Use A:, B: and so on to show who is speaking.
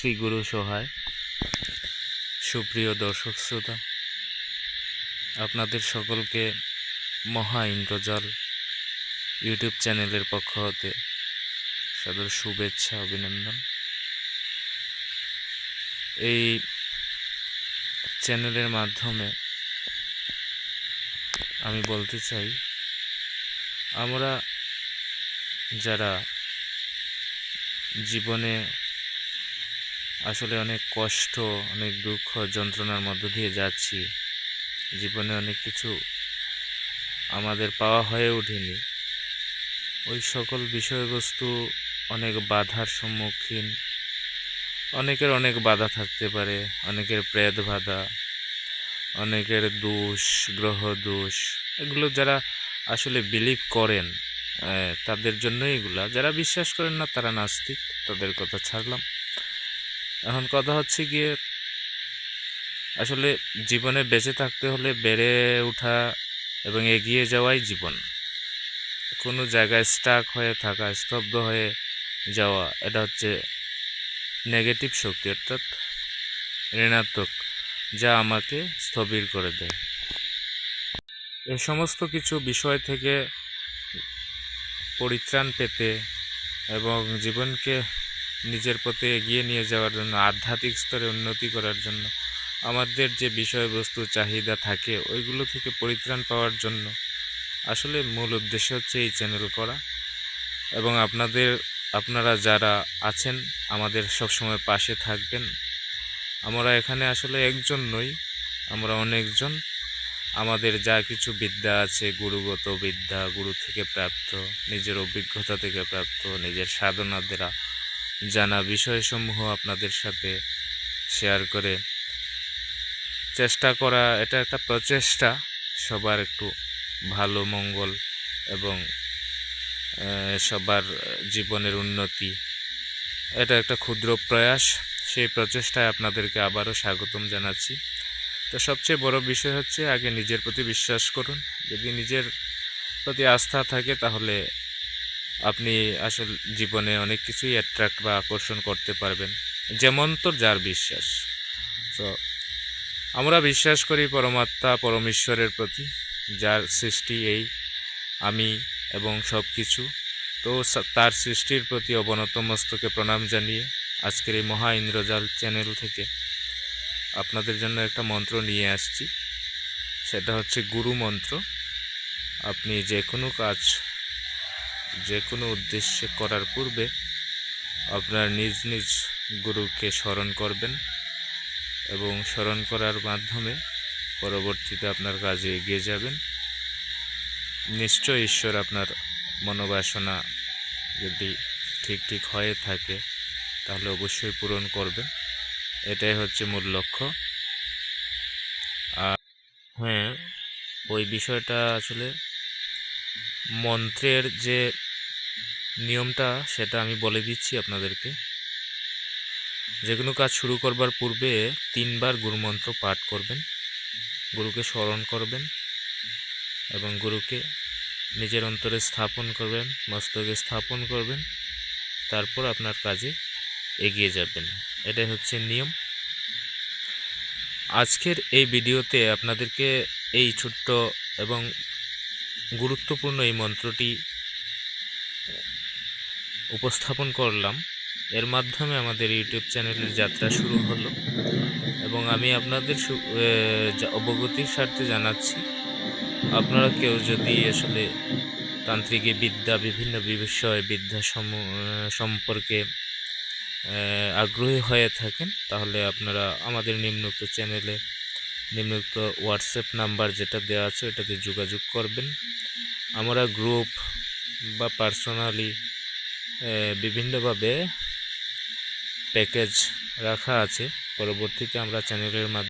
A: শ্রী গুরু সহায়। সুপ্রিয় দর্শক শ্রোতা, আপনাদের সকলকে মহা ইন্দ্রজাল ইউটিউব চ্যানেলের পক্ষ হতে সাদর শুভেচ্ছা, অভিনন্দন। এই চ্যানেলের মাধ্যমে আমি বলতে চাই, আমরা যারা জীবনে আসলে অনেক কষ্ট, অনেক দুঃখ যন্ত্রণার মধ্য দিয়ে যাচ্ছি, জীবনে অনেক কিছু আমাদের পাওয়া হয়ে ওঠেনি, ওই সকল বিষয়বস্তু অনেক বাধার সম্মুখীন। অনেকের অনেক বাধা থাকতে পারে, অনেকের প্রেত বাধা, অনেকের দোষ, গ্রহ দোষ, এগুলো যারা আসলে বিলিভ করেন তাদের জন্য এগুলা। যারা বিশ্বাস করেন না তারা নাস্তিক, তাদের কথা ছাড়লাম। এখন কথা হচ্ছে গিয়ে, আসলে জীবনে বেঁচে থাকতে হলে বেড়ে ওঠা এবং এগিয়ে যাওয়াই জীবন। কোনো জায়গায় স্টাক হয়ে থাকা, স্তব্ধ হয়ে যাওয়া, এটা হচ্ছে নেগেটিভ শক্তি, অর্থাৎ ঋণাত্মক, যা আমাকে স্থবির করে দেয়। এই সমস্ত কিছু বিষয় থেকে পরিত্রাণ পেতে এবং জীবনকে নিজের পথে এগিয়ে নিয়ে যাওয়ার জন্য, আধ্যাত্মিক স্তরে উন্নতি করার জন্য আমাদের যে বিষয়বস্তু চাহিদা থাকে, ওইগুলো থেকে পরিত্রাণ পাওয়ার জন্য আসলে মূল উদ্দেশ্য হচ্ছে এই চ্যানেল করা। এবং আপনারা যারা আছেন আমাদের সবসময় পাশে থাকবেন। আমরা এখানে আসলে একজন নই, আমরা অনেকজন। আমাদের যা কিছু বিদ্যা আছে, গুরুগত বিদ্যা, গুরু থেকে প্রাপ্ত, নিজের অভিজ্ঞতা থেকে প্রাপ্ত, নিজের সাধনা দ্বারা জানা বিষয়সমূহ আপনাদের সাথে শেয়ার করে চেষ্টা করা, এটা একটা প্রচেষ্টা। সবার একটু ভালো মঙ্গল এবং সবার জীবনের উন্নতি, এটা একটা ক্ষুদ্র প্রয়াস। সেই প্রচেষ্টায় আপনাদেরকে আবারও স্বাগতম জানাচ্ছি। তো সবচেয়ে বড় বিষয় হচ্ছে, আগে নিজের প্রতি বিশ্বাস করুন। যদি নিজের প্রতি আস্থা থাকে, তাহলে আপনি আসলে জীবনে অনেক কিছুই অ্যাট্রাক্ট বা আকর্ষণ করতে পারবেন। যেমন তো যার বিশ্বাস। তো আমরা বিশ্বাস করি পরমাত্মা, পরমেশ্বরের প্রতি, যার সৃষ্টি এই আমি এবং সব কিছু। তো তার সৃষ্টির প্রতি অবনত মস্তকে প্রণাম জানিয়ে আজকের এই মহা ইন্দ্রজাল চ্যানেল থেকে আপনাদের জন্য একটা মন্ত্র নিয়ে আসছি। সেটা হচ্ছে গুরু মন্ত্র। আপনি যে কোনো কাজ, যে কোনো উদ্দেশ্যে করার পূর্বে আপনার নিজ নিজ গুরুকে স্মরণ করবেন এবং স্মরণ করার মাধ্যমে পরবর্তীতে আপনার কাজে এগিয়ে যাবেন। নিশ্চয় ঈশ্বর আপনার মনোবাসনা যদি ঠিক হয়ে থাকে, তাহলে অবশ্যই পূরণ করবেন। এটাই হচ্ছে মূল লক্ষ্য। আর হ্যাঁ, ওই বিষয়টা আসলে মন্ত্রের যে নিয়মটা, সেটা আমি বলে দিচ্ছি আপনাদেরকে। যে কোনো কাজ শুরু করবার পূর্বে 3 বার গুরুমন্ত্র পাঠ করবেন, গুরুকে স্মরণ করবেন এবং গুরুকে নিজের অন্তরে স্থাপন করবেন, মস্তকে স্থাপন করবেন। তারপর আপনার কাজে এগিয়ে যাবেন। এটাই হচ্ছে নিয়ম। আজকের এই ভিডিওতে আপনাদেরকে এই ছোট্ট এবং গুরুত্বপূর্ণ এই মন্ত্রটি উপস্থাপন করলাম। এর মাধ্যমে আমাদের ইউটিউব চ্যানেলের যাত্রা শুরু হলো এবং আমি আপনাদের অবগতির স্বার্থে জানাচ্ছি, আপনারা কেউ যদি আসলে তান্ত্রিক বিদ্যা, বিভিন্ন বিষয় বিদ্যা সম্পর্কে আগ্রহী হয়ে থাকেন, তাহলে আপনারা আমাদের নিম্নোক্ত চ্যানেলে নিম্নোক্ত হোয়াটসঅ্যাপ নাম্বার যেটা দেওয়া আছে, ওটাতে যোগাযোগ করবেন। আমরা গ্রুপ বা পার্সোনালি বিভিন্নভাবে প্যাকেজ রাখা আছে। পরবর্তীতে আমরা চ্যানেলের মাধ্যমে